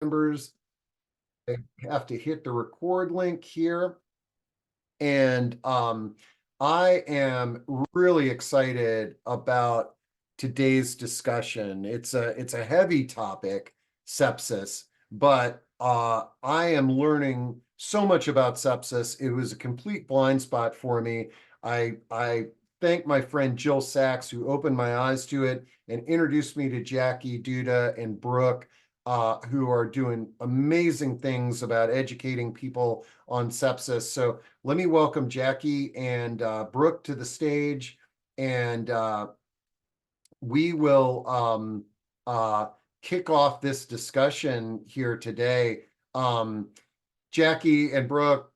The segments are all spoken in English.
members. I have to hit the record link here. And I am really excited about today's discussion. It's a heavy topic, sepsis, but I am learning so much about sepsis. It was a complete blind spot for me. I thank my friend Jill Sachs, who opened my eyes to it and introduced me to Jackie, Duda, and Brooke, who are doing amazing things about educating people on sepsis. So let me welcome Jackie and Brooke to the stage, and we will kick off this discussion here today. Jackie and Brooke,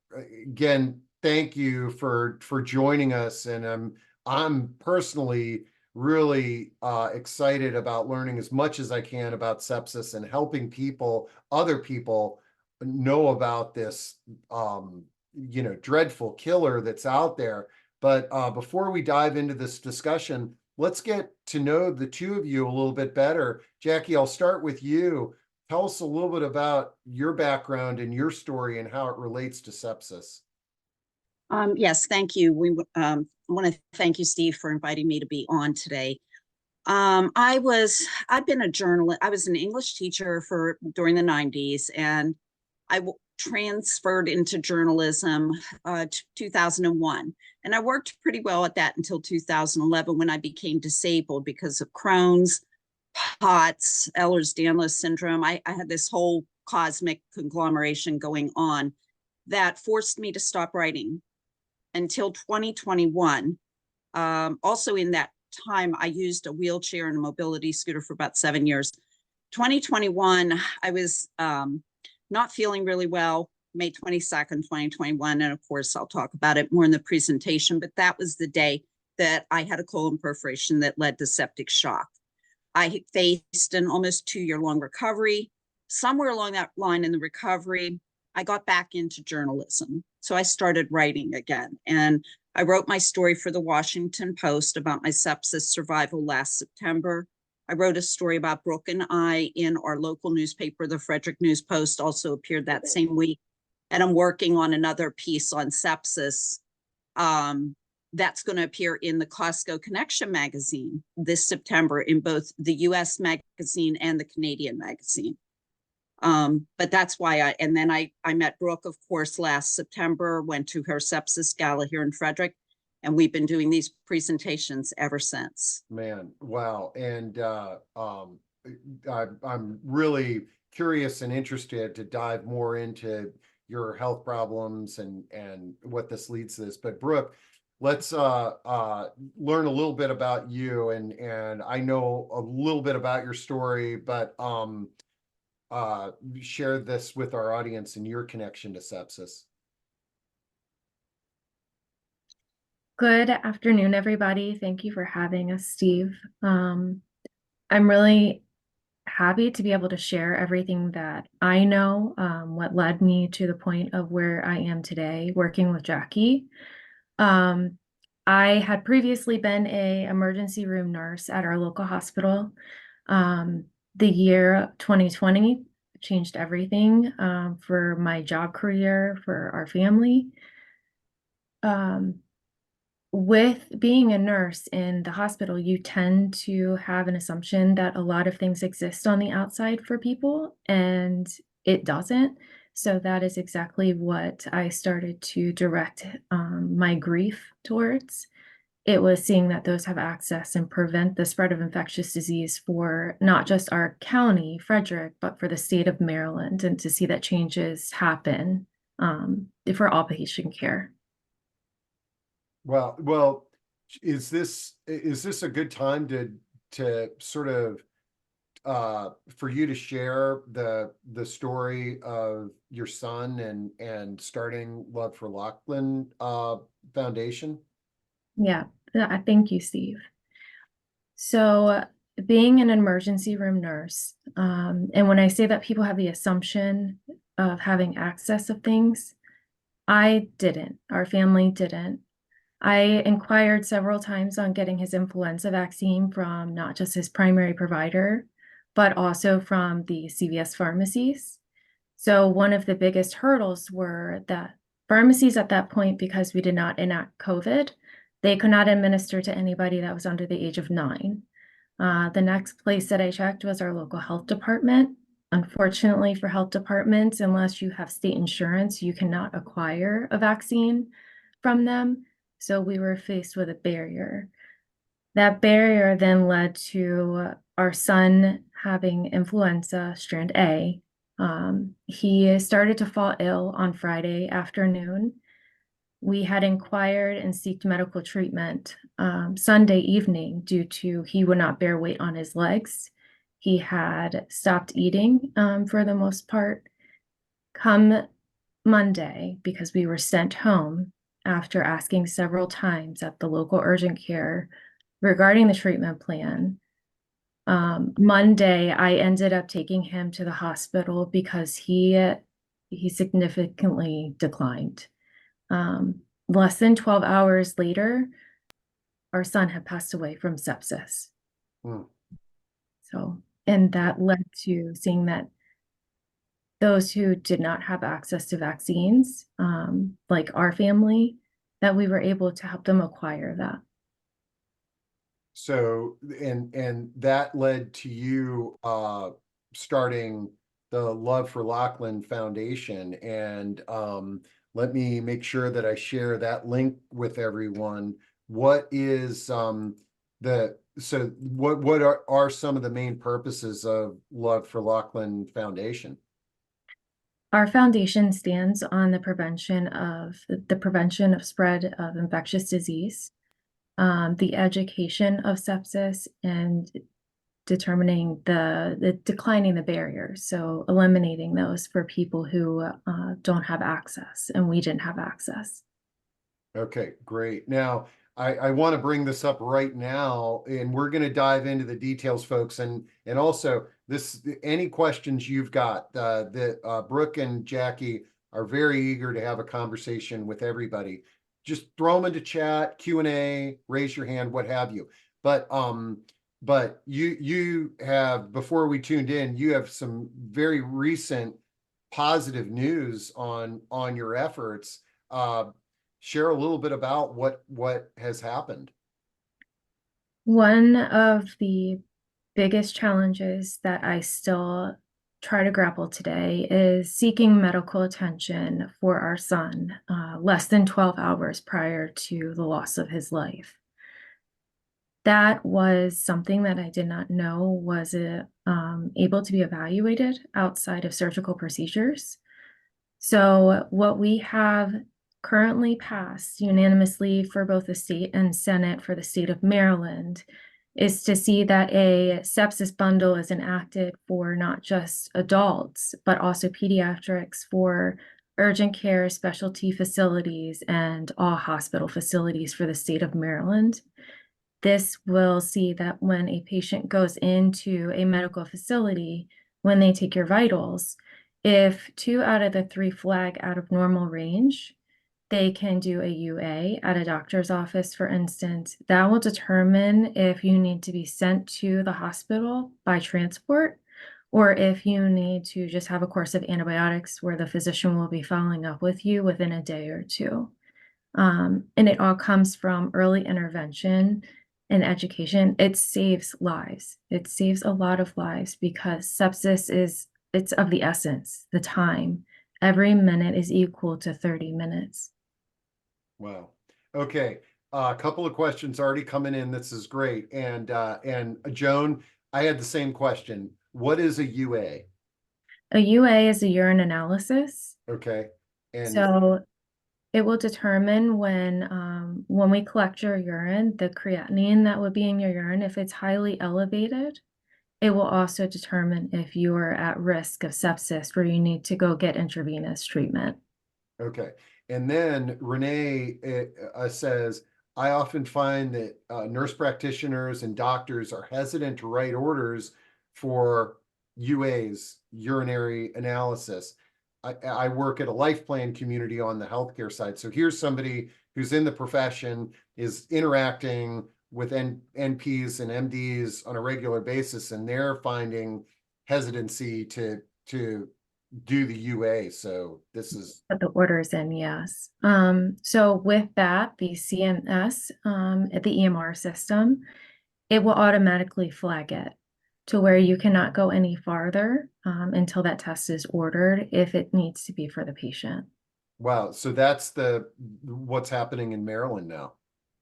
again, thank you for joining us, and I'm personally really excited about learning as much as I can about sepsis and helping other people know about this dreadful killer that's out there. But before we dive into this discussion, let's get to know the two of you a little bit better. Jackie, I'll start with you. Tell us a little bit about your background and your story and how it relates to sepsis. Yes, thank you. I want to thank you, Steve, for inviting me to be on today. I've been a journalist. I was an English teacher during the 90s, and I transferred into journalism 2001. And I worked pretty well at that until 2011, when I became disabled because of Crohn's, POTS, Ehlers-Danlos syndrome. I had this whole cosmic conglomeration going on that forced me to stop writing until 2021. Also in that time, I used a wheelchair and a mobility scooter for about 7 years. 2021, I was not feeling really well, May 22nd, 2021. And of course, I'll talk about it more in the presentation, but that was the day that I had a colon perforation that led to septic shock. I faced an almost 2-year-long recovery. Somewhere along that line in the recovery, I got back into journalism. So I started writing again. And I wrote my story for the Washington Post about my sepsis survival last September. I wrote a story about Brooke and I in our local newspaper, the Frederick News Post, also appeared that same week. And I'm working on another piece on sepsis that's going to appear in the Costco Connection magazine this September, in both the US magazine and the Canadian magazine. But that's why and then I met Brooke, of course, last September, went to her sepsis gala here in Frederick, and we've been doing these presentations ever since. Man, wow. And I'm really curious and interested to dive more into your health problems and what this leads to this. But Brooke, let's learn a little bit about you, and I know a little bit about your story, but share this with our audience and your connection to sepsis. Good afternoon, everybody. Thank you for having us, Steve. I'm really happy to be able to share everything that I know, what led me to the point of where I am today, working with Jackie. I had previously been an emergency room nurse at our local hospital. The year 2020 changed everything for my job career, for our family. With being a nurse in the hospital, you tend to have an assumption that a lot of things exist on the outside for people, and it doesn't. So that is exactly what I started to direct my grief towards. It was seeing that those have access and prevent the spread of infectious disease for not just our county, Frederick, but for the state of Maryland, and to see that changes happen for all patient care. Well, is this a good time to sort of for you to share the story of your son and starting Love for Lochlin Foundation? Yeah, thank you, Steve. So being an emergency room nurse, and when I say that people have the assumption of having access of things, I didn't. Our family didn't. I inquired several times on getting his influenza vaccine from not just his primary provider, but also from the CVS pharmacies. So one of the biggest hurdles were that pharmacies at that point, because we did not enact COVID, they could not administer to anybody that was under the age of 9. The next place that I checked was our local health department. Unfortunately for health departments, unless you have state insurance, you cannot acquire a vaccine from them. So we were faced with a barrier. That barrier then led to our son having influenza strand A. He started to fall ill on Friday afternoon. We had inquired and sought medical treatment Sunday evening due to he would not bear weight on his legs. He had stopped eating for the most part. Come Monday, because we were sent home after asking several times at the local urgent care regarding the treatment plan. Monday, I ended up taking him to the hospital because he significantly declined. Less than 12 hours later, our son had passed away from sepsis. Hmm. So, and that led to seeing that those who did not have access to vaccines, like our family, that we were able to help them acquire that. So, and that led to you starting the Love for Lochlin Foundation. And let me make sure that I share that link with everyone. What is what are some of the main purposes of Love for Lochlin Foundation? Our foundation stands on the prevention of spread of infectious disease, the education of sepsis, and determining declining the barriers. So eliminating those for people who don't have access, and we didn't have access. Okay, great. Now, I want to bring this up right now, and we're going to dive into the details, folks. And also any questions you've got, Brooke and Jackie are very eager to have a conversation with everybody. Just throw them into chat, Q&A, raise your hand, what have you. But you have, before we tuned in, you have some very recent positive news on your efforts. Share a little bit about what has happened. One of the biggest challenges that I still try to grapple today is seeking medical attention for our son less than 12 hours prior to the loss of his life. That was something that I did not know was able to be evaluated outside of surgical procedures. So what we have currently passed unanimously for both the state and Senate for the state of Maryland is to see that a sepsis bundle is enacted for not just adults, but also pediatrics for urgent care specialty facilities and all hospital facilities for the state of Maryland. This will see that when a patient goes into a medical facility, when they take your vitals, if 2 out of the 3 flag out of normal range, they can do a UA at a doctor's office, for instance. That will determine if you need to be sent to the hospital by transport, or if you need to just have a course of antibiotics where the physician will be following up with you within a day or two. And it all comes from early intervention and education. It saves lives. It saves a lot of lives because sepsis it's of the essence, the time. Every minute is equal to 30 minutes. Wow. Okay. A couple of questions already coming in. This is great. And Joan, I had the same question. What is a UA? A UA is a urine analysis. Okay. And So it will determine when we collect your urine, the creatinine that would be in your urine, if it's highly elevated, it will also determine if you are at risk of sepsis where you need to go get intravenous treatment. okay. And then Renee says, I often find that nurse practitioners and doctors are hesitant to write orders for UAs, urinary analysis. I work at a life plan community on the healthcare side. So here's somebody who's in the profession, is interacting with NPs and MDs on a regular basis, and they're finding hesitancy to do the UA. So this is Put the orders in, yes. So with that, the CMS at the EMR system, it will automatically flag it to where you cannot go any farther until that test is ordered if it needs to be for the patient. wow. So that's what's happening in Maryland now.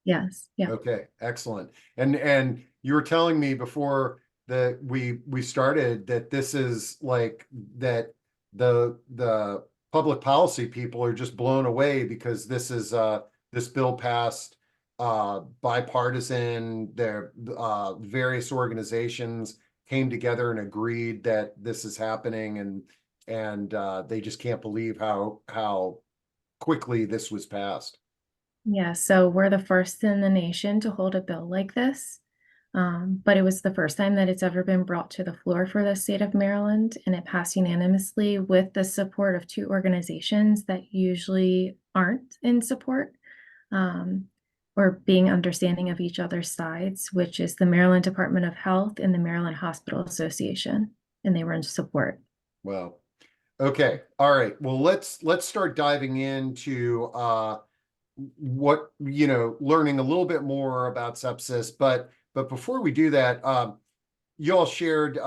Yes. Yeah. Okay, excellent. And you were telling me before that we started that this is like that the public policy people are just blown away because this is this bill passed bipartisan. Their various organizations came together and agreed that this is happening, and they just can't believe how quickly this was passed. Yeah, so we're the first in the nation to hold a bill like this. But it was the first time that it's ever been brought to the floor for the state of Maryland, and it passed unanimously with the support of two organizations that usually aren't in support or being understanding of each other's sides, which is the Maryland Department of Health and the Maryland Hospital Association, and they were in support. Well, okay, all right. Well, let's start diving into what, learning a little bit more about sepsis. But before we do that, you all shared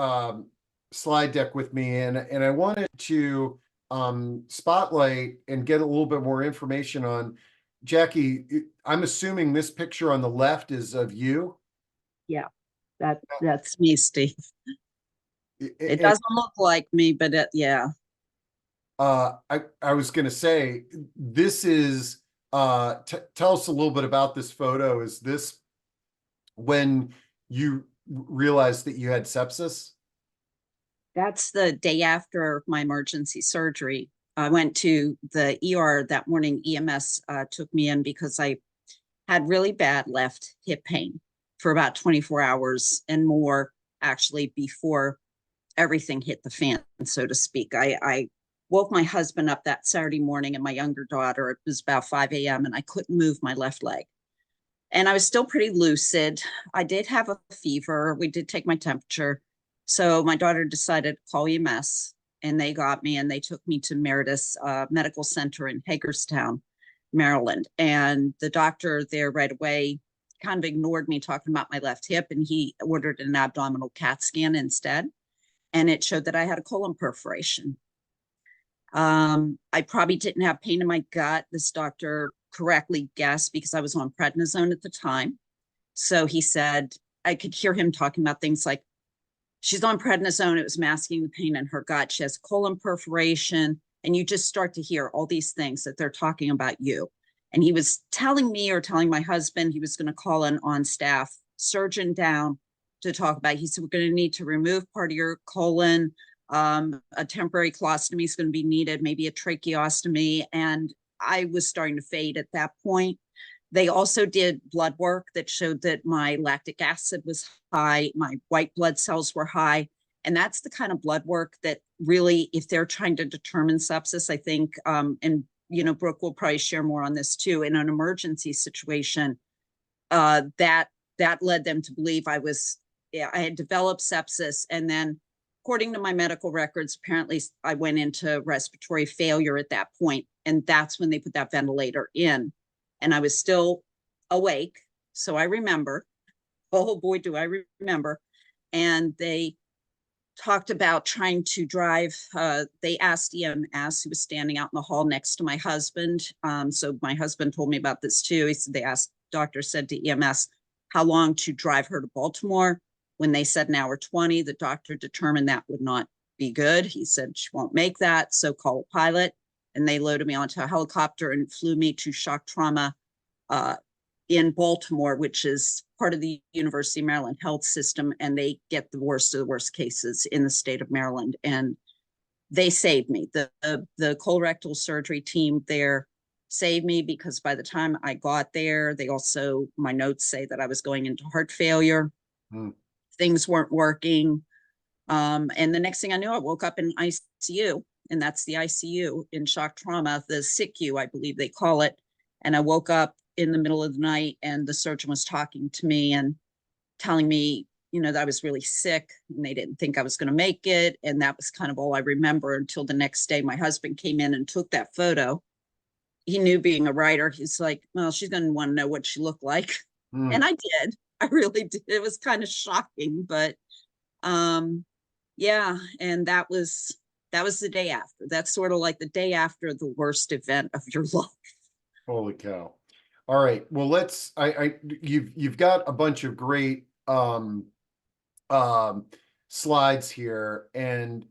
slide deck with me, and I wanted to spotlight and get a little bit more information on Jackie. I'm assuming this picture on the left is of you. Yeah, that's me, Steve. It And, doesn't look like me, but yeah. I was going to say, this is tell us a little bit about this photo. Is this when you realized that you had sepsis? That's the day after my emergency surgery. I went to the ER that morning. EMS took me in because I had really bad left hip pain for about 24 hours and more, actually, before everything hit the fan, so to speak. I woke my husband up that Saturday morning and my younger daughter. It was about 5 a.m. and I couldn't move my left leg. And I was still pretty lucid. I did have a fever. We did take my temperature. So my daughter decided to call EMS, and they got me and they took me to Meredith Medical Center in Hagerstown, Maryland. And the doctor there right away kind of ignored me talking about my left hip, and he ordered an abdominal CAT scan instead. And it showed that I had a colon perforation. I probably didn't have pain in my gut. This doctor correctly guessed because I was on prednisone at the time. So he said, I could hear him talking about things like, she's on prednisone, it was masking the pain in her gut. She has colon perforation. And you just start to hear all these things that they're talking about you. And he was telling me, or telling my husband, he was going to call an on-staff surgeon down to talk about. He said, we're going to need to remove part of your colon. A temporary colostomy is going to be needed, maybe a tracheostomy. And I was starting to fade at that point. They also did blood work that showed that my lactic acid was high, my white blood cells were high. And that's the kind of blood work that really, if they're trying to determine sepsis, I think, and Brooke will probably share more on this too, in an emergency situation, that led them to believe I had developed sepsis. And then, according to my medical records, apparently I went into respiratory failure at that point. And that's when they put that ventilator in. And I was still awake. So I remember, oh boy, do I remember. And they talked about trying to drive. They asked EMS, who was standing out in the hall next to my husband. So my husband told me about this too. He said, doctor said to EMS, how long to drive her to Baltimore. When they said an hour 20, the doctor determined that would not be good. He said, she won't make that, so call a pilot. And they loaded me onto a helicopter and flew me to shock trauma in Baltimore, which is part of the University of Maryland health system. And they get the worst of the worst cases in the state of Maryland. And they saved me. The colorectal surgery team there saved me, because by the time I got there, my notes say that I was going into heart failure. Things weren't working. And the next thing I knew, I woke up in ICU, and that's the ICU in shock trauma, the SICU, I believe they call it. And I woke up in the middle of the night, and the surgeon was talking to me and telling me, that I was really sick and they didn't think I was going to make it. And that was kind of all I remember until the next day. My husband came in and took that photo. He knew, being a writer, he's like, well, she's going to want to know what she looked like. Hmm. And I did. I really did. It was kind of shocking, but yeah. And that was the day after. That's sort of like the day after the worst event of your life. Holy cow. All right. Well, you've got a bunch of great slides here, and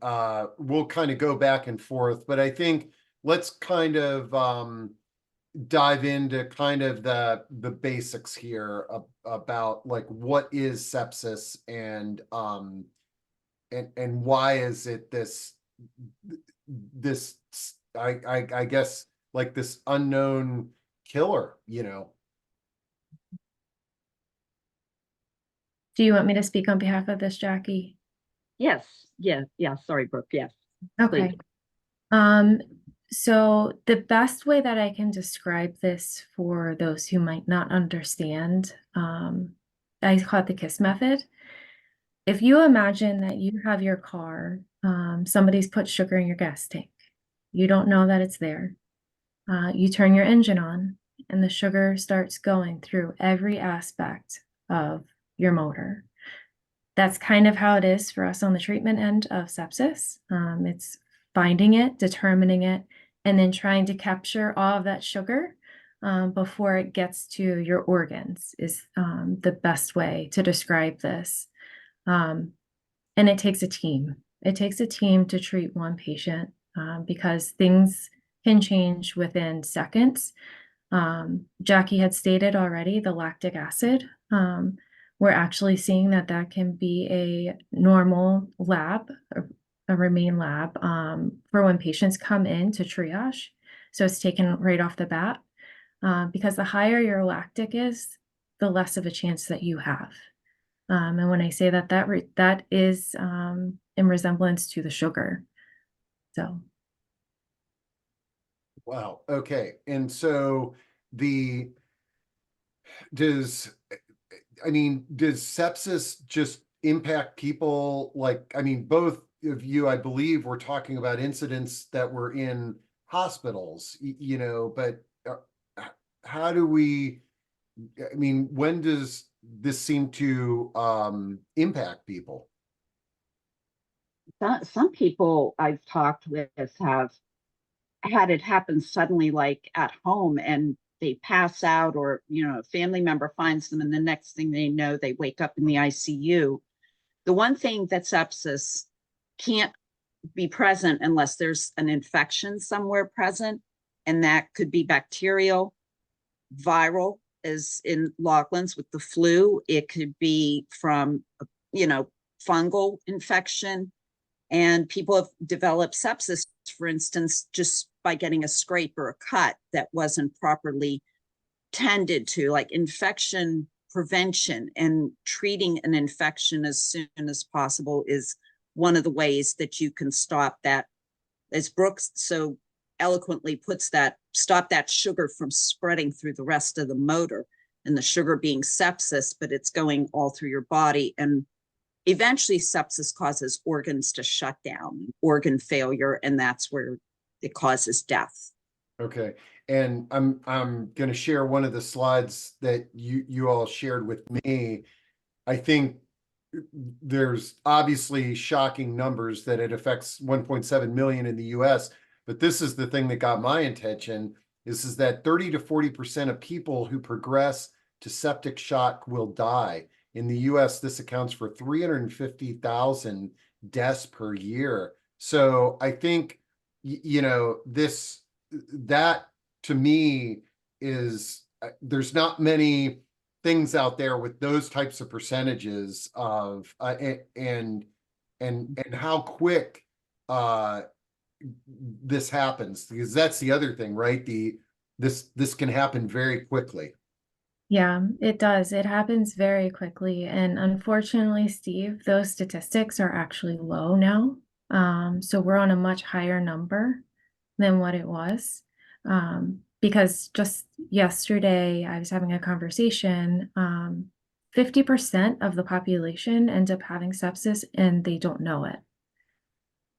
we'll kind of go back and forth, but I think let's kind of dive into kind of the basics here about like what is sepsis, and why is it this I guess like this unknown killer, Do you want me to speak on behalf of this, Jackie? Yes. Yeah. Yeah. Sorry, Brooke. Yes. Okay. So the best way that I can describe this for those who might not understand, I call it the KISS method. If you imagine that you have your car, somebody's put sugar in your gas tank. You don't know that it's there. You turn your engine on and the sugar starts going through every aspect of your motor. That's kind of how it is for us on the treatment end of sepsis. It's finding it, determining it, and then trying to capture all of that sugar before it gets to your organs is the best way to describe this. And it takes a team. It takes a team to treat one patient because things can change within seconds. Jackie had stated already the lactic acid. We're actually seeing that can be a normal lab, a remain lab for when patients come in to triage. So it's taken right off the bat because the higher your lactic is, the less of a chance that you have. And when I say that is in resemblance to the sugar. So. Wow. Okay. And so does sepsis just impact people? Like, both of you, I believe, were talking about incidents that were in hospitals, but how do we, when does this seem to impact people? Some people I've talked with have had it happen suddenly, like at home, and they pass out, or a family member finds them, and the next thing they know, they wake up in the ICU. The one thing that sepsis can't be present unless there's an infection somewhere present, and that could be bacterial, viral, as in Lochlin's with the flu. It could be from fungal infection, and people have developed sepsis, for instance, just by getting a scrape or a cut that wasn't properly tended to. Like, infection prevention and treating an infection as soon as possible is one of the ways that you can stop that, as Brooks so eloquently puts that, stop that sugar from spreading through the rest of the motor, and the sugar being sepsis, but it's going all through your body. And eventually sepsis causes organs to shut down, organ failure, and that's where it causes death. Okay. And I'm going to share one of the slides that you all shared with me. I think there's obviously shocking numbers that it affects 1.7 million in the US, but this is the thing that got my attention. This is that 30 to 40% of people who progress to septic shock will die. In the US, this accounts for 350,000 deaths per year. So I think, that to me is, there's not many things out there with those types of percentages of and how quick this happens, because that's the other thing, right? This can happen very quickly. Yeah, it does. It happens very quickly. And unfortunately, Steve, those statistics are actually low now. So we're on a much higher number than what it was. because just yesterday I was having a conversation. 50% of the population ends up having sepsis and they don't know it.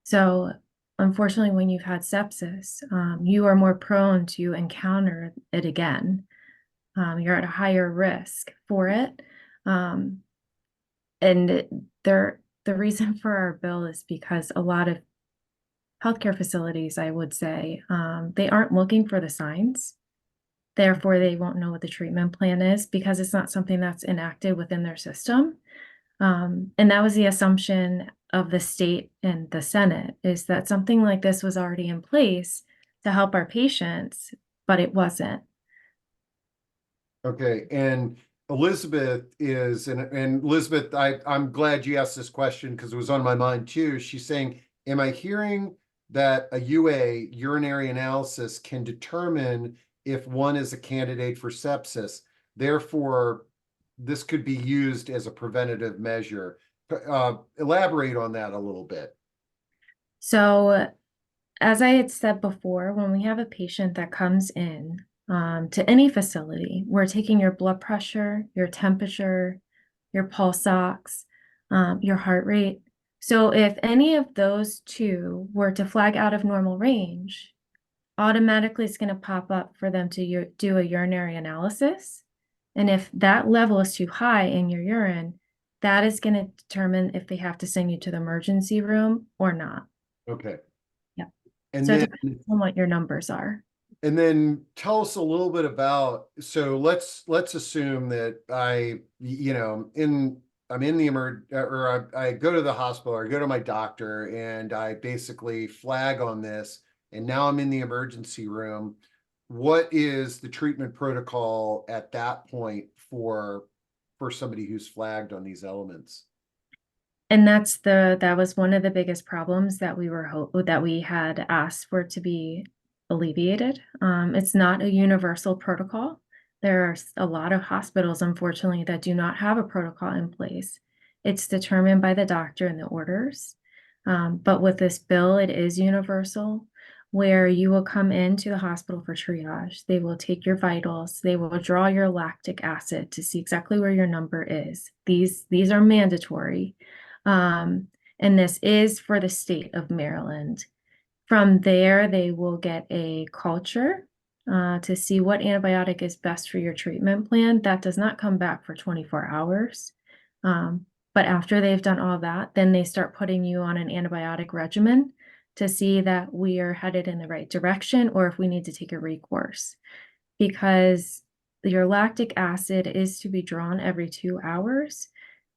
So unfortunately, when you've had sepsis, you are more prone to encounter it again. You're at a higher risk for it. And the reason for our bill is because a lot of healthcare facilities, I would say, they aren't looking for the signs. Therefore, they won't know what the treatment plan is because it's not something that's enacted within their system. And that was the assumption of the state and the Senate, is that something like this was already in place to help our patients, but it wasn't. Okay, and Elizabeth is, and Elizabeth, I'm glad you asked this question because it was on my mind too. She's saying, am I hearing that a UA, urinary analysis, can determine if one is a candidate for sepsis? Therefore, this could be used as a preventative measure. Elaborate on that a little bit. So, as I had said before, when we have a patient that comes in to any facility, we're taking your blood pressure, your temperature, your pulse ox, your heart rate. So if any of those two were to flag out of normal range, automatically it's going to pop up for them to do a urinary analysis. And if that level is too high in your urine, that is going to determine if they have to send you to the emergency room or not. Okay. Yeah. And So it then depends on what your numbers are. And then tell us a little bit about, so let's assume that I'm in the I go to the hospital or I go to my doctor and I basically flag on this and now I'm in the emergency room. What is the treatment protocol at that point for somebody who's flagged on these elements? And that was one of the biggest problems that we had asked for to be alleviated. It's not a universal protocol. There are a lot of hospitals, unfortunately, that do not have a protocol in place. It's determined by the doctor and the orders. But with this bill, it is universal, where you will come into the hospital for triage. They will take your vitals. They will draw your lactic acid to see exactly where your number is. These are mandatory. And this is for the state of Maryland. From there, they will get a culture to see what antibiotic is best for your treatment plan. That does not come back for 24 hours. But after they've done all that, then they start putting you on an antibiotic regimen to see that we are headed in the right direction or if we need to take a recourse. Because your lactic acid is to be drawn every 2 hours.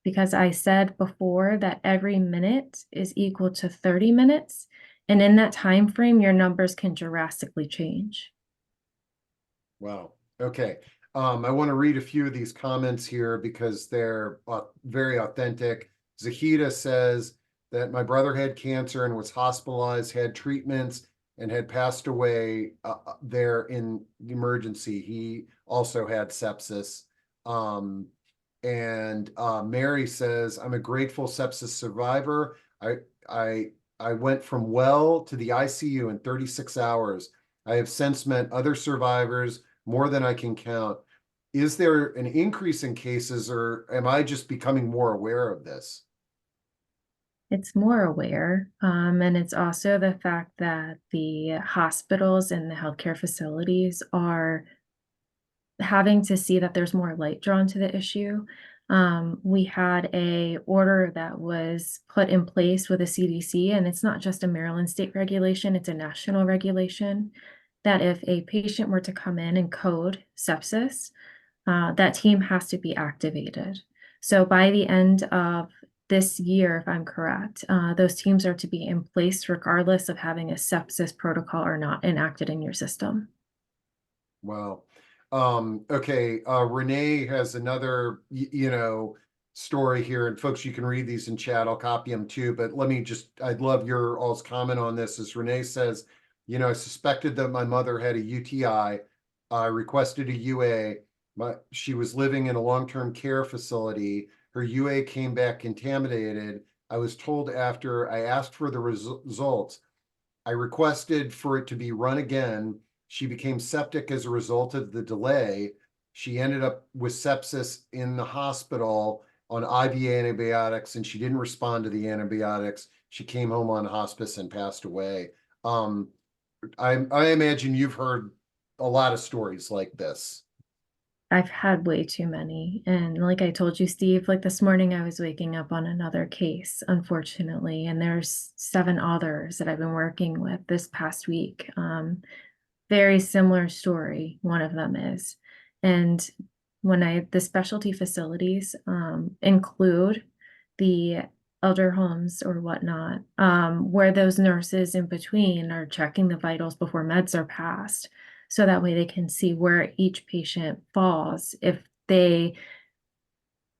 Because I said before that every minute is equal to 30 minutes. And in that time frame, your numbers can drastically change. Wow. Okay. I want to read a few of these comments here because they're very authentic. Zahida says that my brother had cancer and was hospitalized, had treatments, and had passed away there in the emergency. He also had sepsis. And Mary says, I'm a grateful sepsis survivor. I went from well to the ICU in 36 hours. I have since met other survivors, more than I can count. Is there an increase in cases, or am I just becoming more aware of this? It's more aware. And it's also the fact that the hospitals and the healthcare facilities are having to see that there's more light drawn to the issue. We had a order that was put in place with the CDC, and it's not just a Maryland state regulation, it's a national regulation, that if a patient were to come in and code sepsis, that team has to be activated. So by the end of this year, if I'm correct, those teams are to be in place regardless of having a sepsis protocol or not enacted in your system. Wow. Okay. Renee has another, story here, and folks, you can read these in chat. I'll copy them too, but I'd love your all's comment on this. As Renee says, I suspected that my mother had a UTI. I requested a UA. She was living in a long-term care facility. Her UA came back contaminated. I was told after I asked for the results, I requested for it to be run again. She became septic as a result of the delay. She ended up with sepsis in the hospital on IV antibiotics, and she didn't respond to the antibiotics. She came home on hospice and passed away. I imagine you've heard a lot of stories like this. I've had way too many. And like I told you, Steve, like this morning I was waking up on another case, unfortunately, and there's 7 others that I've been working with this past week. Very similar story, one of them is. And the specialty facilities include the elder homes or whatnot, where those nurses in between are checking the vitals before meds are passed. So that way they can see where each patient falls. If they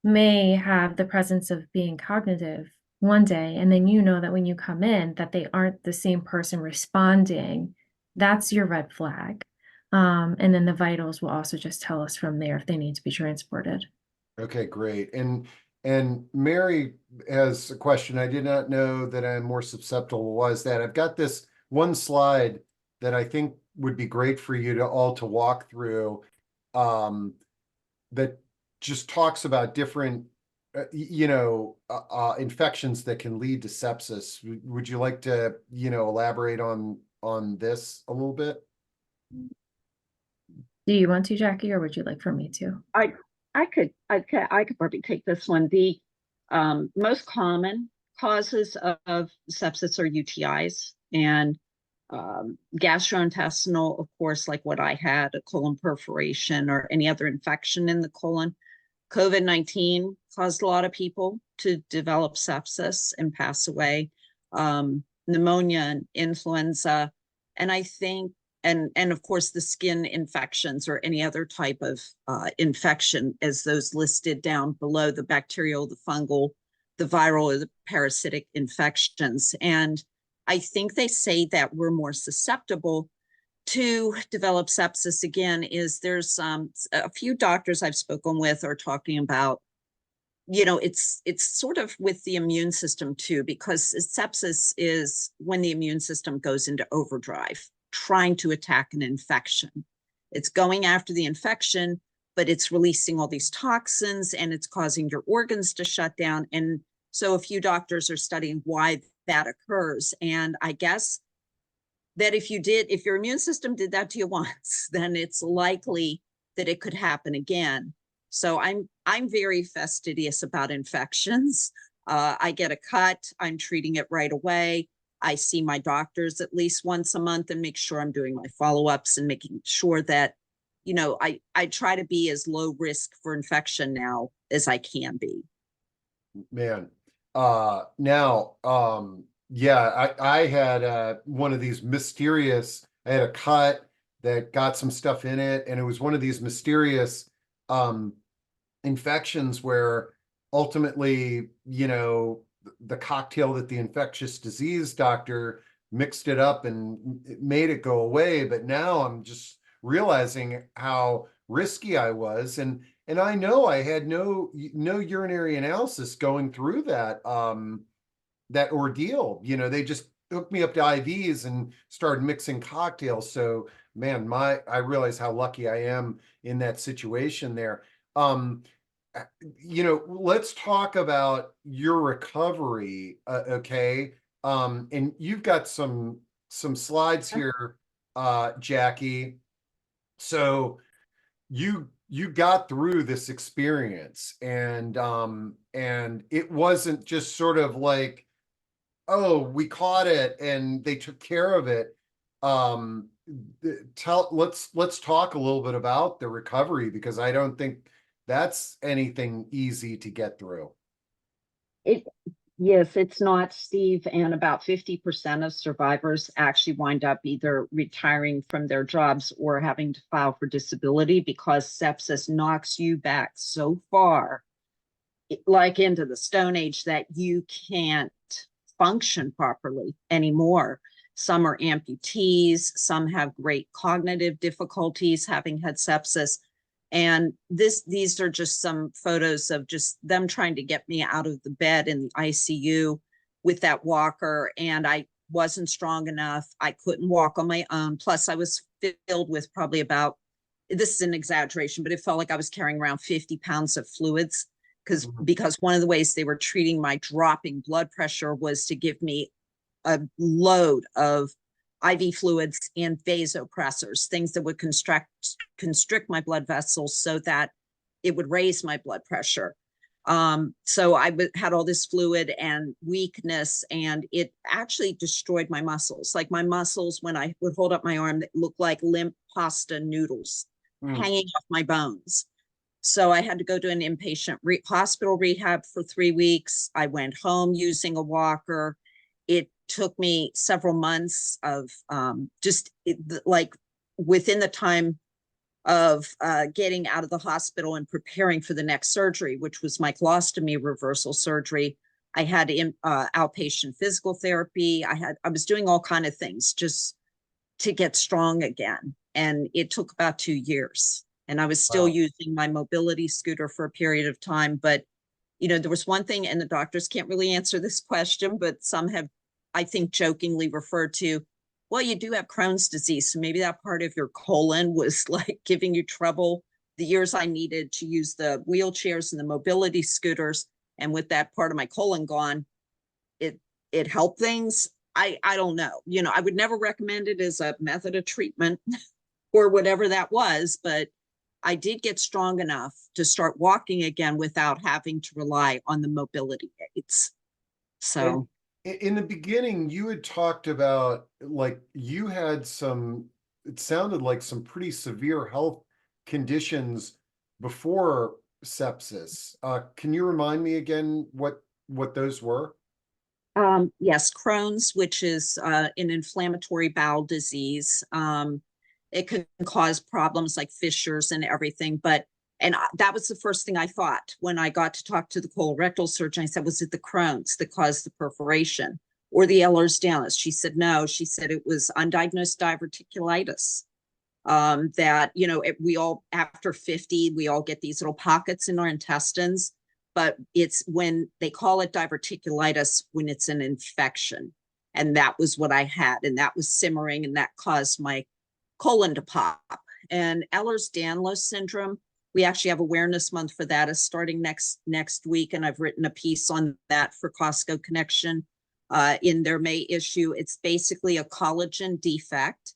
may have the presence of being cognitive one day, and then you know that when you come in that they aren't the same person responding, that's your red flag. And then the vitals will also just tell us from there if they need to be transported. Okay, great. And Mary has a question. I did not know that I'm more susceptible. Was that I've got this one slide that I think would be great for you to all to walk through, that just talks about different, infections that can lead to sepsis. Would you like to, elaborate on this a little bit? Do you want to, Jackie, or would you like for me to? I could probably take this one. The most common causes of sepsis are UTIs and gastrointestinal, of course, like what I had, a colon perforation or any other infection in the colon. COVID-19 caused a lot of people to develop sepsis and pass away. Pneumonia and influenza, and I think and of course the skin infections or any other type of infection as those listed down below, the bacterial, the fungal, the viral, or the parasitic infections. And I think they say that we're more susceptible to develop sepsis again. Is there's a few doctors I've spoken with are talking about, it's sort of with the immune system too, because sepsis is when the immune system goes into overdrive trying to attack an infection. It's going after the infection, but it's releasing all these toxins and it's causing your organs to shut down. And so a few doctors are studying why that occurs. And I guess that if your immune system did that to you once, then it's likely that it could happen again. So I'm very fastidious about infections. I get a cut, I'm treating it right away. I see my doctors at least once a month and make sure I'm doing my follow-ups and making sure that, I try to be as low risk for infection now as I can be. Man, yeah, I had one of these mysterious, I had a cut that got some stuff in it, and it was one of these mysterious infections where ultimately, the cocktail that the infectious disease doctor mixed it up and it made it go away. But now I'm just realizing how risky I was. And I know I had no urinary analysis going through that ordeal. They just hooked me up to IVs and started mixing cocktails. So man, I realize how lucky I am in that situation there. Let's talk about your recovery, okay? And you've got some slides here, Jackie. So you got through this experience, and it wasn't just sort of like, oh, we caught it and they took care of it. Let's talk a little bit about the recovery, because I don't think that's anything easy to get through. Yes, it's not, Steve. And about 50% of survivors actually wind up either retiring from their jobs or having to file for disability, because sepsis knocks you back so far, like into the Stone Age, that you can't function properly anymore. Some are amputees, some have great cognitive difficulties having had sepsis. And these are just some photos of just them trying to get me out of the bed in the ICU with that walker. And wasn't strong enough. I couldn't walk on my own. Plus, I was filled with probably about, this is an exaggeration, but it felt like I was carrying around 50 pounds of fluids because one of the ways they were treating my dropping blood pressure was to give me a load of IV fluids and vasopressors, things that would constrict my blood vessels so that it would raise my blood pressure. So I had all this fluid and weakness, and it actually destroyed my muscles. Like my muscles, when I would hold up my arm, that looked like limp pasta noodles hanging off my bones. So I had to go to an inpatient hospital rehab for 3 weeks. I went home using a walker. It took me several months of like within the time of getting out of the hospital and preparing for the next surgery, which was my colostomy reversal surgery. I had outpatient physical therapy. I was doing all kind of things just to get strong again. And it took about 2 years. And I was still using my mobility scooter for a period of time. But, you know, there was one thing, and the doctors can't really answer this question, but some have, I think, jokingly referred to, well, you do have Crohn's disease. So maybe that part of your colon was like giving you trouble the years I needed to use the wheelchairs and the mobility scooters. And with that part of my colon gone, it helped things. I don't know. You know, I would never recommend it as a method of treatment or whatever that was, but I did get strong enough to start walking again without having to rely on the mobility aids. So in the beginning, you had talked about like you had some, it sounded like some pretty severe health conditions before sepsis. Can you remind me again what those were? Yes, Crohn's, which is an inflammatory bowel disease. It can cause problems like fissures and everything. And that was the first thing I thought when I got to talk to the colorectal surgeon. I said, was it the Crohn's that caused the perforation or the Ehlers-Danlos? She said, no. She said it was undiagnosed diverticulitis. That, you know, we all, after 50, we all get these little pockets in our intestines, but it's when they call it diverticulitis when it's an infection. And that was what I had. And that was simmering, and that caused my colon to pop. And Ehlers-Danlos syndrome, we actually have Awareness Month for that is starting next week. And I've written a piece on that for Costco Connection in their May issue. It's basically a collagen defect,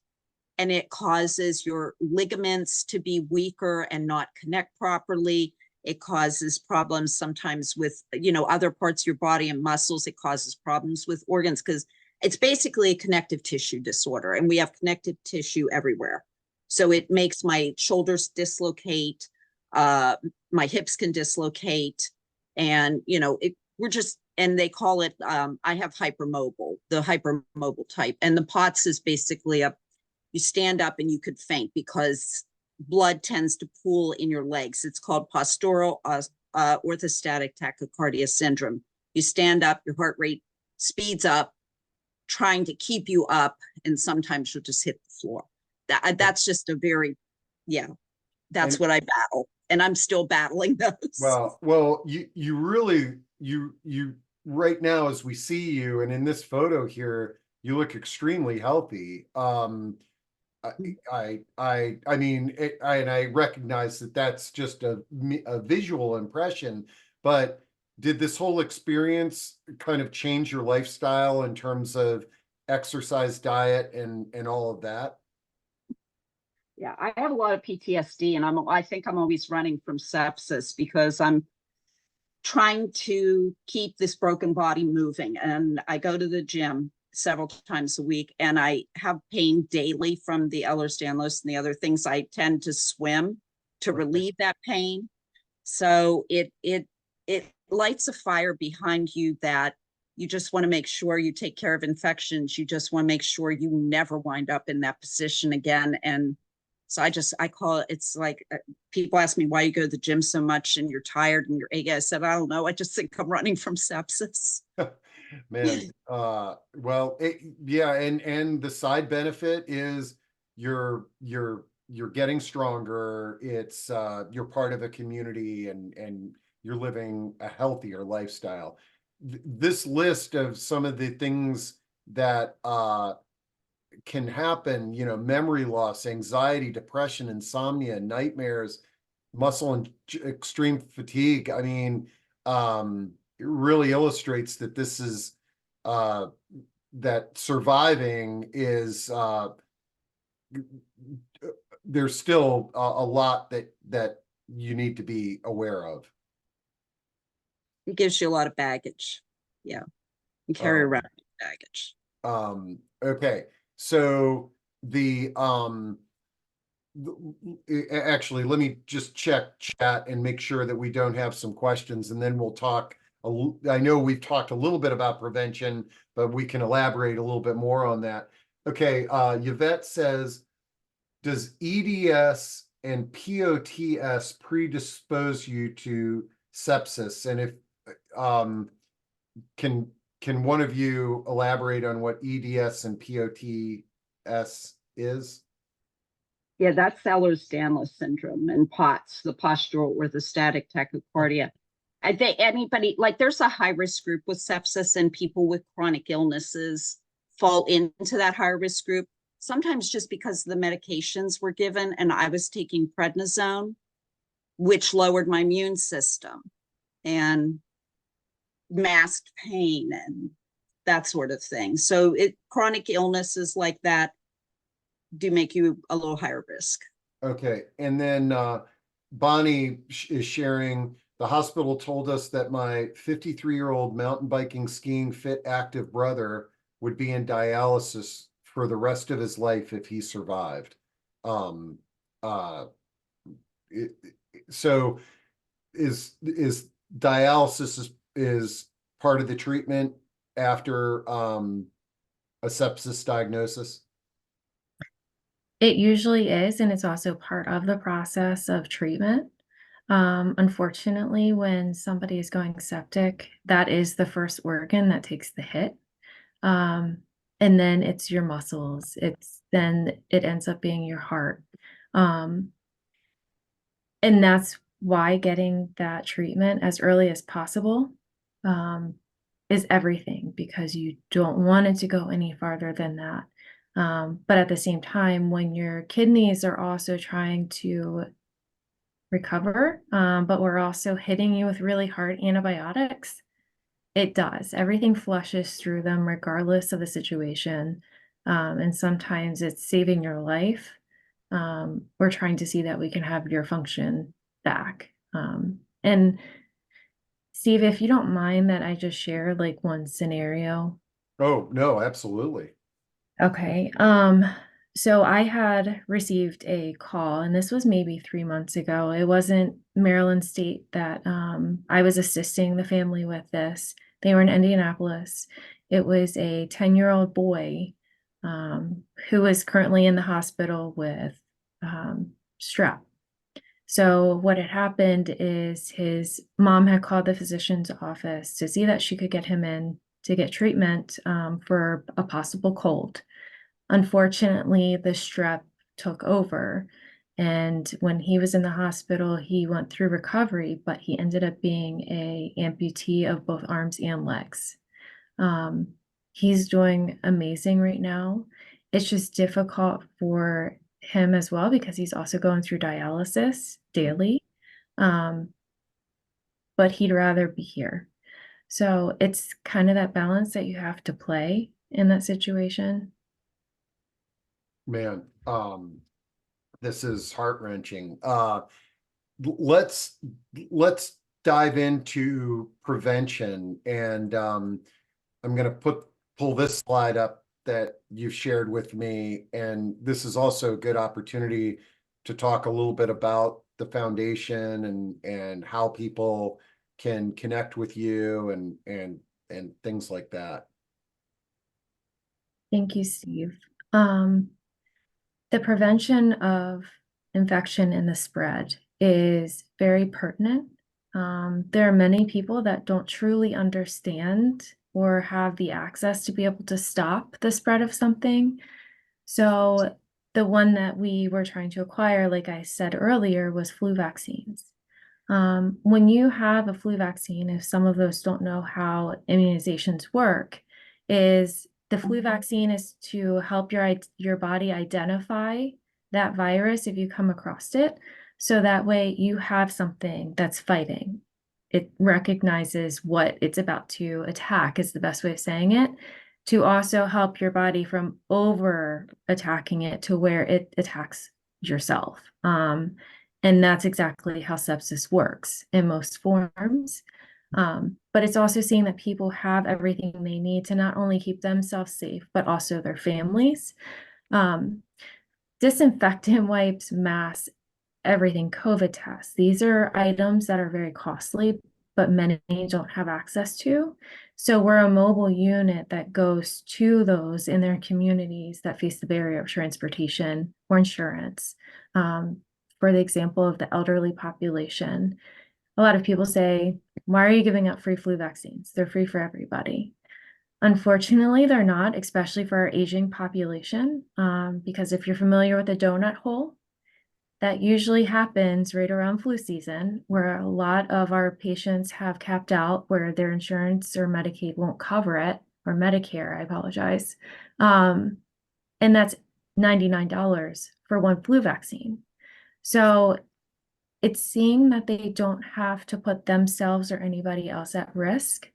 and it causes your ligaments to be weaker and not connect properly. It causes problems sometimes with, you know, other parts of your body and muscles. It causes problems with organs because it's basically a connective tissue disorder, and we have connective tissue everywhere. So it makes my shoulders dislocate, my hips can dislocate, and, you know, and they call it, I have hypermobile, the hypermobile type. And the POTS is basically you stand up and you could faint because blood tends to pool in your legs. It's called postural orthostatic tachycardia syndrome. You stand up, your heart rate speeds up, trying to keep you up, and sometimes you'll just hit the floor. That's just that's what I battle, and I'm still battling those. Well, you really, you right now, as we see you, and in this photo here, you look extremely healthy. I mean, and I recognize that that's just a visual impression, but did this whole experience kind of change your lifestyle in terms of exercise, diet, and all of that? Yeah, I have a lot of PTSD, and I think I'm always running from sepsis because I'm trying to keep this broken body moving. And I go to the gym several times a week, and I have pain daily from the Ehlers-Danlos and the other things. I tend to swim to relieve that pain. So it lights a fire behind you that you just want to make sure you take care of infections. You just want to make sure you never wind up in that position again. And so I call it, it's like people ask me why you go to the gym so much and you're tired and you're achy. I said, I don't know. I just think I'm running from sepsis. Man, well, yeah, and the side benefit is you're getting stronger. It's you're part of a community, and you're living a healthier lifestyle. This list of some of the things that can happen, you know, memory loss, anxiety, depression, insomnia, nightmares, muscle and extreme fatigue. I mean, it really illustrates that this is that surviving is there's still a lot that you need to be aware of. It gives you a lot of baggage. Yeah. You carry around baggage. Okay, so actually, let me just check chat and make sure that we don't have some questions, and then we'll talk. I know we've talked a little bit about prevention, but we can elaborate a little bit more on that. Okay, Yvette says, does EDS and POTS predispose you to sepsis? And if can one of you elaborate on what EDS and POTS is? Yeah, that's Ehlers-Danlos syndrome and POTS, the postural orthostatic tachycardia. I think anybody, like there's a high risk group with sepsis, and people with chronic illnesses fall into that high risk group. Sometimes just because the medications were given, and I was taking prednisone, which lowered my immune system and masked pain and that sort of thing. So chronic illnesses like that do make you a little higher risk. Okay, and then Bonnie is sharing, the hospital told us that my 53-year-old mountain biking, skiing, fit, active brother would be in dialysis for the rest of his life if he survived. So is dialysis is part of the treatment after a sepsis diagnosis? It usually is, and it's also part of the process of treatment. Unfortunately, when somebody is going septic, that is the first organ that takes the hit. And then it's your muscles. Then it ends up being your heart. And that's why getting that treatment as early as possible is everything, because you don't want it to go any farther than that. But at the same time, when your kidneys are also trying to recover, but we're also hitting you with really hard antibiotics, it does. Everything flushes through them regardless of the situation. And sometimes it's saving your life. We're trying to see that we can have your function back. And Steve, if you don't mind that I just share like one scenario. Oh, no, absolutely. Okay. So I had received a call, and this was maybe 3 months ago. It wasn't Maryland State that I was assisting the family with this. They were in Indianapolis. It was a 10-year-old boy who is currently in the hospital with strep. So what had happened is his mom had called the physician's office to see that she could get him in to get treatment for a possible cold. Unfortunately, the strep took over, and when he was in the hospital, he went through recovery, but he ended up being an amputee of both arms and legs. He's doing amazing right now. It's just difficult for him as well because he's also going through dialysis daily. But he'd rather be here. So it's kind of that balance that you have to play in that situation. Man, this is heart-wrenching. Let's dive into prevention, and I'm going to pull this slide up that you've shared with me, and this is also a good opportunity to talk a little bit about the foundation and how people can connect with you and things like that. Thank you, Steve. The prevention of infection and the spread is very pertinent. There are many people that don't truly understand or have the access to be able to stop the spread of something. So the one that we were trying to acquire, like I said earlier, was flu vaccines. When you have a flu vaccine, if some of those don't know how immunizations work, is The flu vaccine is to help your body identify that virus if you come across it, so that way you have something that's fighting. It recognizes what it's about to attack, is the best way of saying it, to also help your body from over attacking it to where it attacks yourself. And that's exactly how sepsis works in most forms. But it's also seeing that people have everything they need to not only keep themselves safe, but also their families. Disinfectant wipes, masks, everything, COVID tests. These are items that are very costly, but many don't have access to. So we're a mobile unit that goes to those in their communities that face the barrier of transportation or insurance. For the example of the elderly population, a lot of people say, why are you giving out free flu vaccines? They're free for everybody. Unfortunately, they're not, especially for our aging population, because if you're familiar with the donut hole, that usually happens right around flu season, where a lot of our patients have capped out where their insurance or Medicaid won't cover it, or Medicare, I apologize. And that's $99 for one flu vaccine. So it's seeing that they don't have to put themselves or anybody else at risk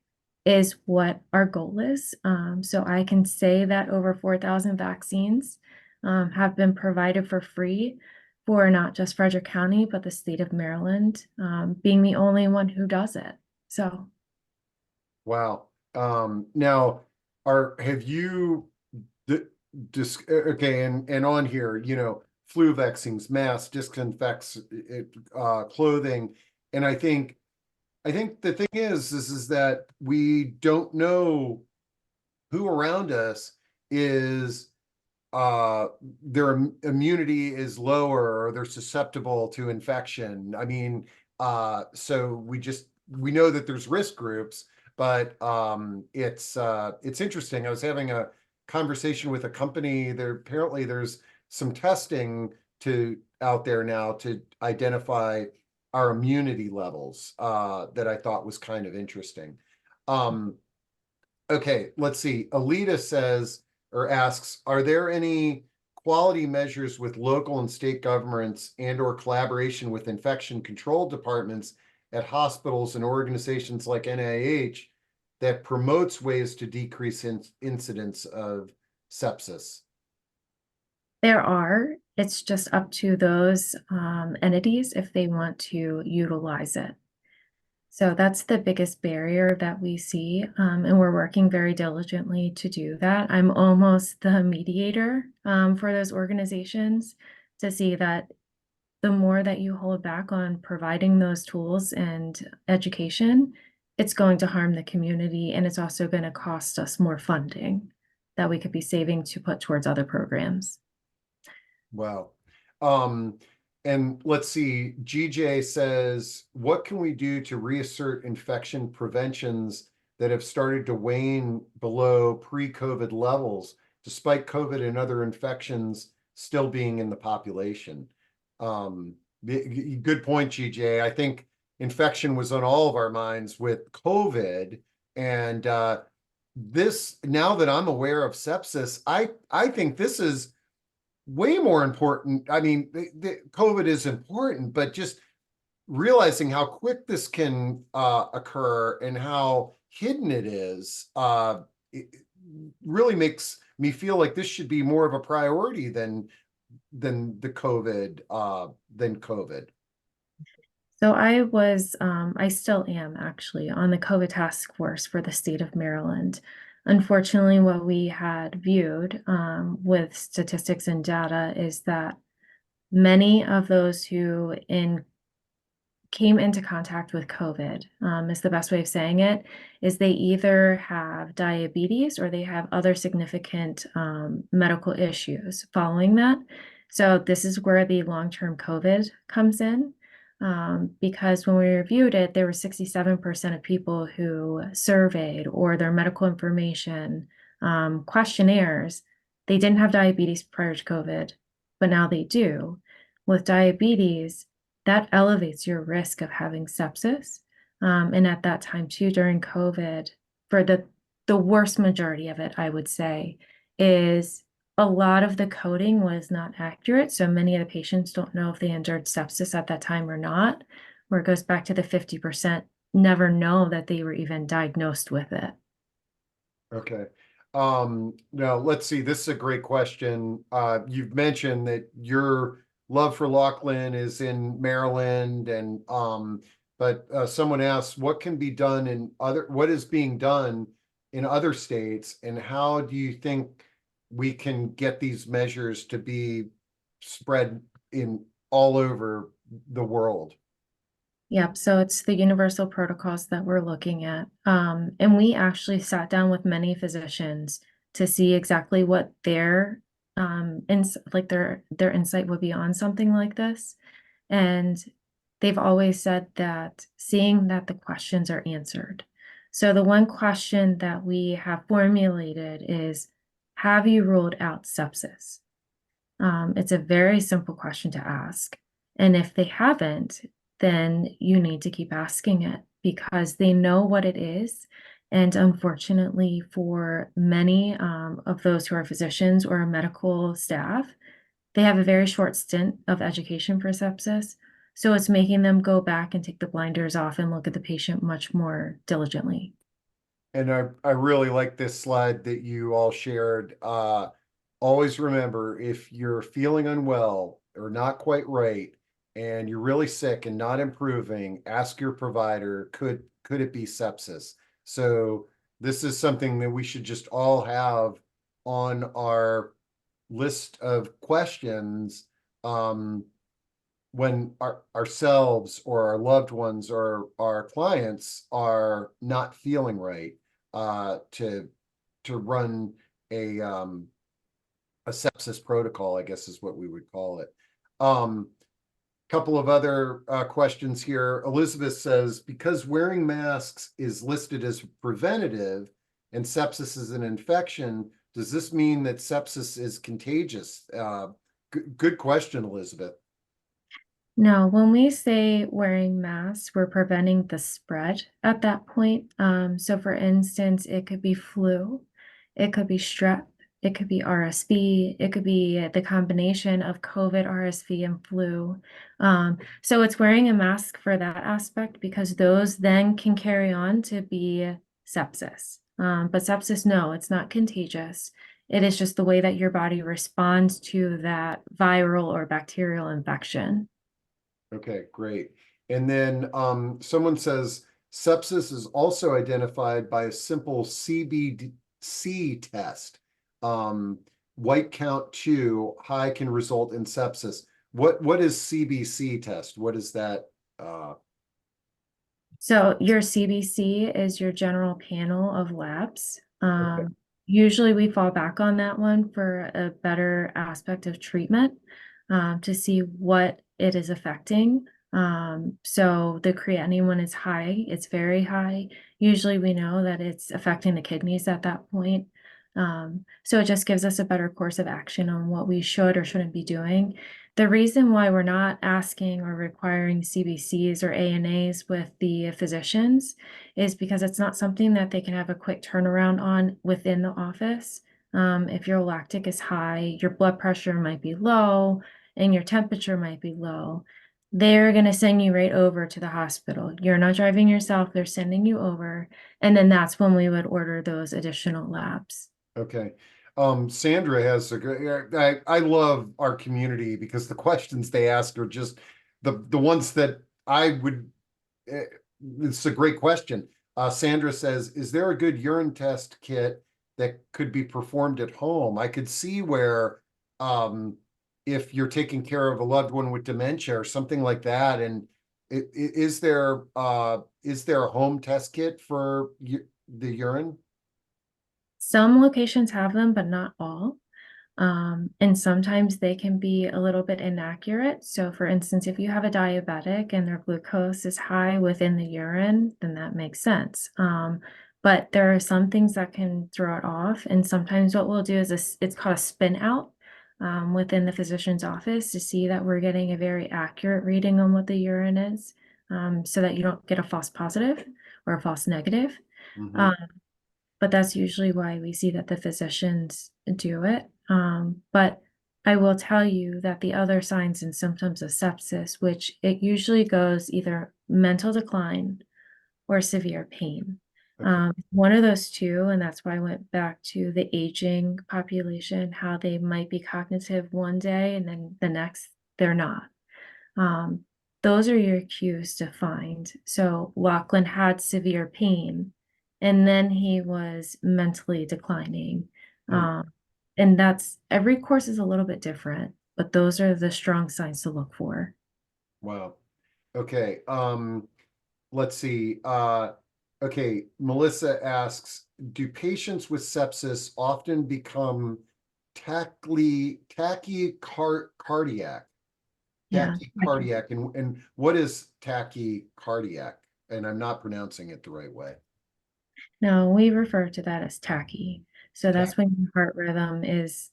is what our goal is. So I can say that over 4,000 vaccines have been provided for free for not just Frederick County, but the state of Maryland, being the only one who does it. So, Wow. Now, have you okay, and on here, flu vaccines, masks, disinfects, clothing, and I think the thing is that we don't know who around us is their immunity is lower or they're susceptible to infection. I mean, so we know that there's risk groups, but it's interesting. I was having a conversation with a company there. Apparently there's some testing out there now to identify our immunity levels that I thought was kind of interesting. Okay, let's see. Alita says or asks, are there any quality measures with local and state governments and/or collaboration with infection control departments at hospitals and organizations like NIH that promotes ways to decrease incidence of sepsis? there are. It's just up to those entities if they want to utilize it. So that's the biggest barrier that we see, and we're working very diligently to do that. I'm almost the mediator for those organizations to see that the more that you hold back on providing those tools and education, it's going to harm the community, and it's also going to cost us more funding that we could be saving to put towards other programs. Wow. And let's see, GJ says, what can we do to reassert infection preventions that have started to wane below pre-COVID levels, despite COVID and other infections still being in the population? Good point, GJ. I think infection was on all of our minds with COVID. And this, now that I'm aware of sepsis, I think this is way more important. I mean, the COVID is important, but just realizing how quick this can occur and how hidden it is, it really makes me feel like this should be more of a priority than COVID. So I still am actually on the COVID task force for the state of Maryland. Unfortunately, what we had viewed with statistics and data is that many of those who came into contact with COVID, is the best way of saying it, is they either have diabetes or they have other significant medical issues following that. So this is where the long-term COVID comes in. Because when we reviewed it, there were 67% of people who surveyed or their medical information questionnaires, they didn't have diabetes prior to COVID, but now they do. With diabetes, that elevates your risk of having sepsis. And at that time too, during COVID, for the the worst majority of it, I would say, is a lot of the coding was not accurate. So many of the patients don't know if they endured sepsis at that time or not, where it goes back to the 50% never know that they were even diagnosed with it. Okay. Now let's see, this is a great question. You've mentioned that your love for Lochlin is in Maryland and, but someone asked, what can be done in what is being done in other states, and how do you think we can get these measures to be spread in all over the world? Yep, so it's the universal protocols that we're looking at. And we actually sat down with many physicians to see exactly what their their insight would be on something like this. And they've always said that seeing that the questions are answered. So the one question that we have formulated is, have you ruled out sepsis? It's a very simple question to ask. And if they haven't, then you need to keep asking it because they know what it is. And unfortunately, for many of those who are physicians or medical staff, they have a very short stint of education for sepsis. So it's making them go back and take the blinders off and look at the patient much more diligently. And I really like this slide that you all shared. Always remember, if you're feeling unwell or not quite right, and you're really sick and not improving, ask your provider, could it be sepsis? So this is something that we should just all have on our list of questions, when ourselves or our loved ones or our clients are not feeling right, to run a sepsis protocol, I guess is what we would call it. Couple of other questions here. Elizabeth says, because wearing masks is listed as preventative and sepsis is an infection, does this mean that sepsis is contagious? Good question, Elizabeth. No, when we say wearing masks, we're preventing the spread at that point. So for instance, it could be flu, it could be strep, it could be RSV, it could be the combination of COVID, RSV, and flu. So it's wearing a mask for that aspect because those then can carry on to be sepsis. But sepsis, no, it's not contagious. It is just the way that your body responds to that viral or bacterial infection. Okay, great. And then someone says sepsis is also identified by a simple CBC test. White count 2 high can result in sepsis. What is CBC test? What is that? So your CBC is your general panel of labs. Okay. Usually we fall back on that one for a better aspect of treatment, to see what it is affecting. So the creatinine one is high, it's very high. Usually we know that it's affecting the kidneys at that point. So it just gives us a better course of action on what we should or shouldn't be doing. The reason why we're not asking or requiring CBCs or ANAs with the physicians is because it's not something that they can have a quick turnaround on within the office. If your lactic is high, your blood pressure might be low, and your temperature might be low. They're going to send you right over to the hospital. You're not driving yourself, they're sending you over. And then that's when we would order those additional labs. Okay. Sandra has a good, I love our community because the questions they ask are just the ones that I would, it's a great question. Sandra says, is there a good urine test kit that could be performed at home? I could see where, if you're taking care of a loved one with dementia or something like that, and is there a home test kit for the urine? Some locations have them, but not all. And sometimes they can be a little bit inaccurate. So for instance, if you have a diabetic and their glucose is high within the urine, then that makes sense. But there are some things that can throw it off. And sometimes what we'll do is it's called a spin out within the physician's office to see that we're getting a very accurate reading on what the urine is, so that you don't get a false positive or a false negative. Mhm. Um, but that's usually why we see that the physicians do it. But I will tell you that the other signs and symptoms of sepsis, which it usually goes either mental decline or severe pain. Okay. One of those two, and that's why I went back to the aging population, how they might be cognitive one day and then the next they're not. Um, those are your cues to find. So Lochlin had severe pain, and then he was mentally declining. Hmm. And that's every course is a little bit different, but those are the strong signs to look for. Wow. Okay. Let's see. Okay. Melissa asks, do patients with sepsis often become cardiac? Yeah. Tachycardiac, and what is tachycardiac? And I'm not pronouncing it the right way. No, we refer to that as tacky. So that's when your heart rhythm it's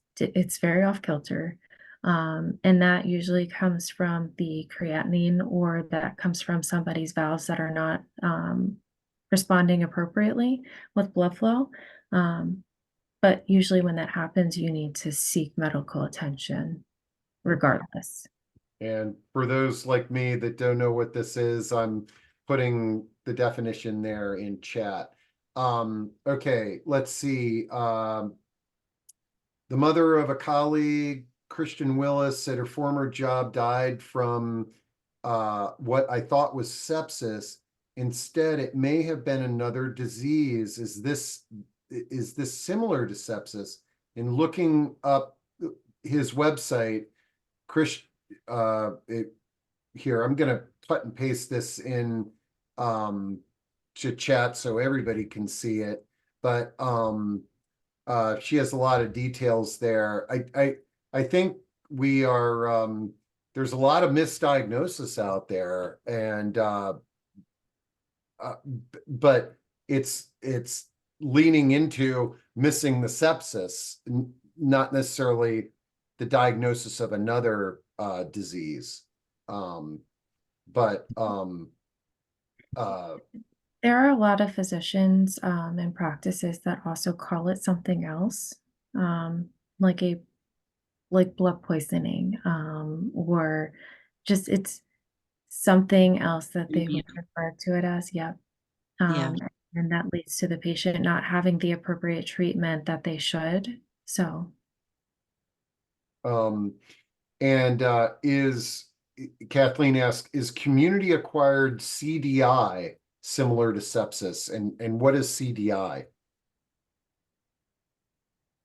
very off kilter. And that usually comes from the creatinine, or that comes from somebody's valves that are not responding appropriately with blood flow. Um, but usually when that happens, you need to seek medical attention regardless. And for those like me that don't know what this is, I'm putting the definition there in chat. Okay, let's see. The mother of a colleague, Christian Willis, said her former job died from what I thought was sepsis. Instead, it may have been another disease. Is this similar to sepsis? In looking up his website, Chris, here, I'm gonna cut and paste this in to chat so everybody can see it. But she has a lot of details there. I think we are there's a lot of misdiagnosis out there, and but it's leaning into missing the sepsis, not necessarily the diagnosis of another disease. But There are a lot of physicians and practices that also call it something else, um, like a like blood poisoning, or just it's something else that they Yeah. would refer to it as. Yep. Yeah. And that leads to the patient not having the appropriate treatment that they should. So um and is Kathleen asks, is community acquired CDI similar to sepsis? And what is CDI?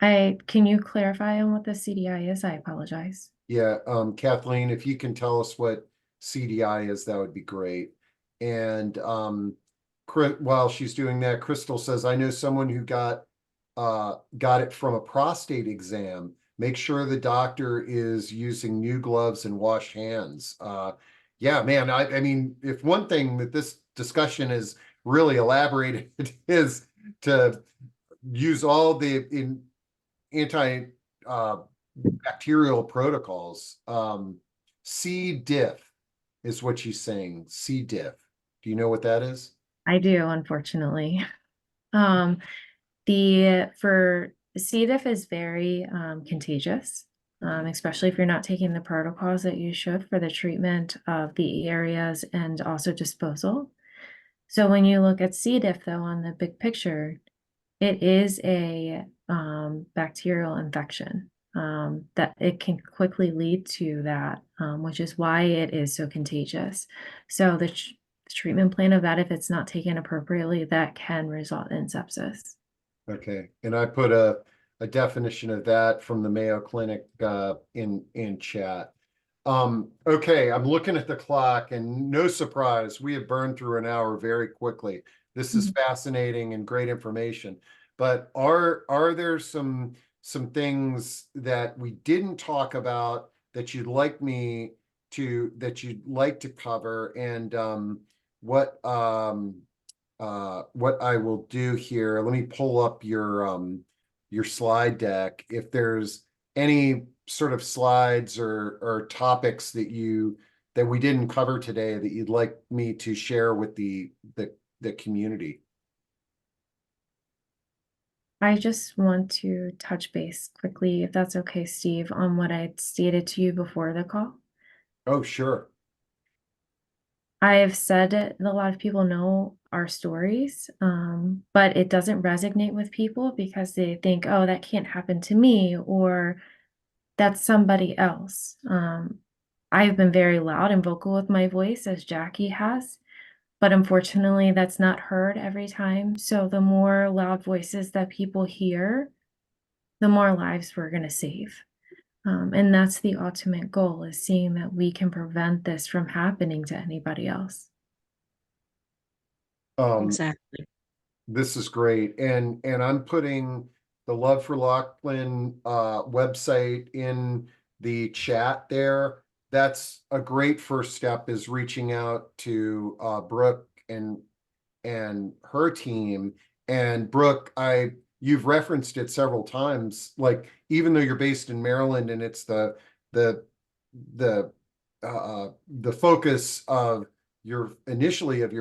can you clarify on what the CDI is? I apologize. Yeah, Kathleen, if you can tell us what CDI is, that would be great. And while she's doing that, Crystal says, I know someone who got it from a prostate exam. Make sure the doctor is using new gloves and washed hands. Yeah, man, I mean, if one thing that this discussion is really elaborated is to use all the anti bacterial protocols. C. diff is what she's saying. C. diff. Do you know what that is? I do, unfortunately. Um, the for C. diff is very contagious, especially if you're not taking the protocols that you should for the treatment of the areas and also disposal. So when you look at C. diff, though, on the big picture, it is a bacterial infection that it can quickly lead to that, which is why it is so contagious. So the treatment plan of that, if it's not taken appropriately, that can result in sepsis. Okay, and I put a definition of that from the Mayo Clinic in chat. Okay, I'm looking at the clock, and no surprise, we have burned through an hour very quickly. This is fascinating and great information. But are there some things that we didn't talk about that you'd like to cover? And what I will do here, let me pull up your slide deck. If there's any sort of slides or topics that we didn't cover today that you'd like me to share with the community. I just want to touch base quickly, if that's okay, Steve, on what I stated to you before the call. Oh, sure. I have said it, a lot of people know our stories, but it doesn't resonate with people because they think, oh, that can't happen to me, or that's somebody else. I've been very loud and vocal with my voice, as Jackie has, but unfortunately, that's not heard every time. So the more loud voices that people hear, the more lives we're going to save. And that's the ultimate goal, is seeing that we can prevent this from happening to anybody else. Exactly. This is great. And I'm putting the Love for Lochlin website in the chat there. That's a great first step, is reaching out to Brooke and her team. And Brooke, you've referenced it several times. Like, even though you're based in Maryland and it's the the the focus of your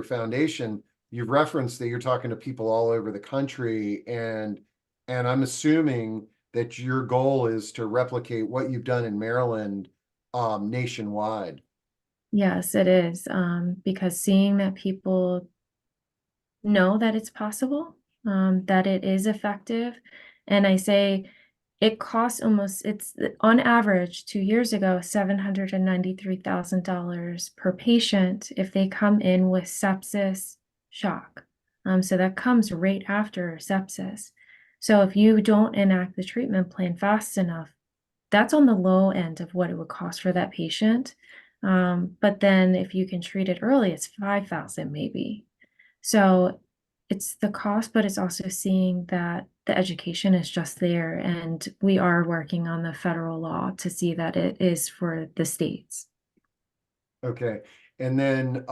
foundation, you've referenced that you're talking to people all over the country, and I'm assuming that your goal is to replicate what you've done in Maryland nationwide. Yes, it is. Because seeing that people know that it's possible, that it is effective. And I say it costs almost, it's on average 2 years ago, $793,000 per patient if they come in with sepsis shock. So that comes right after sepsis. So if you don't enact the treatment plan fast enough, that's on the low end of what it would cost for that patient. But then if you can treat it early, it's 5,000 maybe. So it's the cost, but it's also seeing that the education is just there, and we are working on the federal law to see that it is for the states. Okay. And then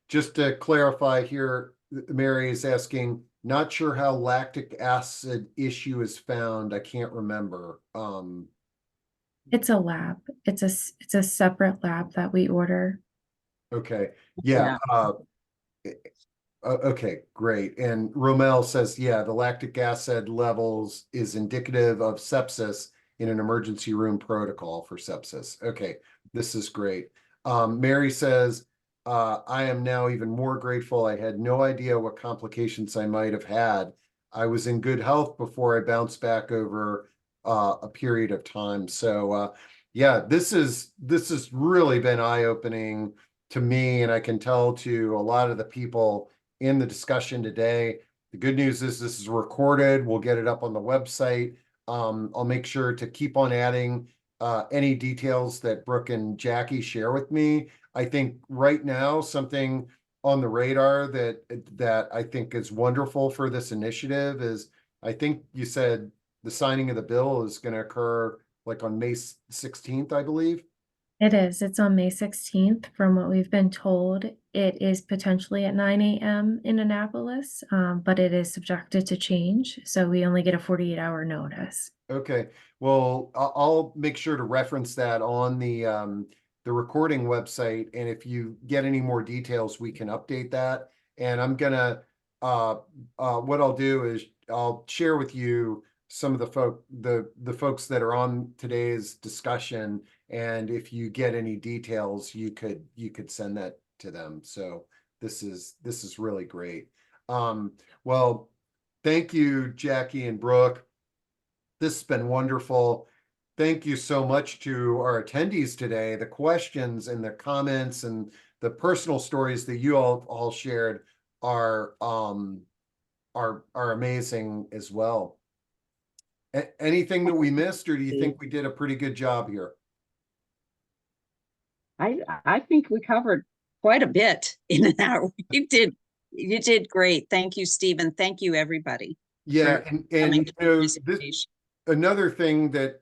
just to clarify here, Mary is asking, not sure how lactic acid issue is found. I can't remember. It's a lab. It's a separate lab that we order. Okay. Yeah. Yeah. Okay, great. And Romel says, yeah, the lactic acid levels is indicative of sepsis in an emergency room protocol for sepsis. Okay, this is great. Mary says, I am now even more grateful. I had no idea what complications I might have had. I was in good health before I bounced back over a period of time. So yeah, this has really been eye-opening to me, and I can tell to a lot of the people in the discussion today. The good news is this is recorded. We'll get it up on the website. I'll make sure to keep on adding any details that Brooke and Jackie share with me. I think right now something on the radar that I think is wonderful for this initiative is, I think you said the signing of the bill is going to occur like on May 16th, I believe. It is. It's on May 16th. From what we've been told, it is potentially at 9 a.m. in Annapolis, but it is subjected to change. So we only get a 48-hour notice. Okay, well, I'll make sure to reference that on the recording website, and if you get any more details, we can update that. And I'm gonna what I'll do is I'll share with you some of the folks that are on today's discussion, and if you get any details, you could send that to them. So this is really great. Well, thank you, Jackie and Brooke. This has been wonderful. Thank you so much to our attendees today. The questions and the comments and the personal stories that you all shared are amazing as well. Anything that we missed, or do you think we did a pretty good job here? I think we covered quite a bit in an hour. You did great. Thank you, Stephen. Thank you, everybody. Yeah, for and coming you to the know, presentation. another thing that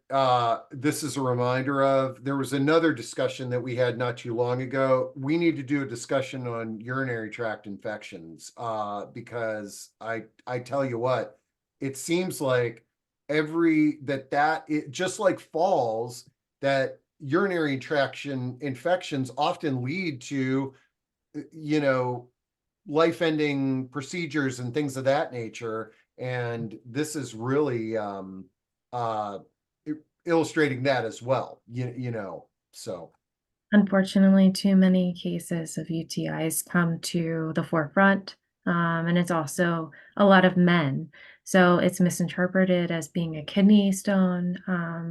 this is a reminder of, there was another discussion that we had not too long ago. We need to do a discussion on urinary tract infections because I tell you what, it seems like it just like falls, that urinary traction infections often lead to life-ending procedures and things of that nature. And this is really illustrating that as well, you know, so. Unfortunately, too many cases of UTIs come to the forefront, and it's also a lot of men. So it's misinterpreted as being a kidney stone,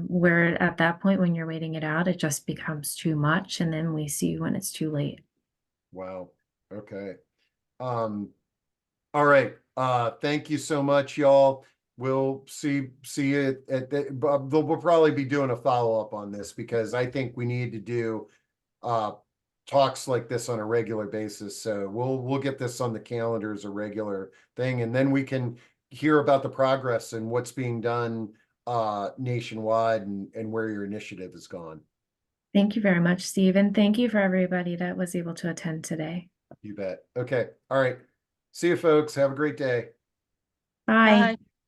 where at that point, when you're waiting it out, it just becomes too much, and then we see when it's too late. Wow. Okay. All right. Thank you so much, y'all. We'll see you at the, we'll probably be doing a follow-up on this because I think we need to do talks like this on a regular basis. So we'll get this on the calendar as a regular thing, and then we can hear about the progress and what's being done nationwide and where your initiative has gone. Thank you very much, Steve, and thank you for everybody that was able to attend today. You bet. Okay. All right. See you folks. Have a great day. Bye. Bye.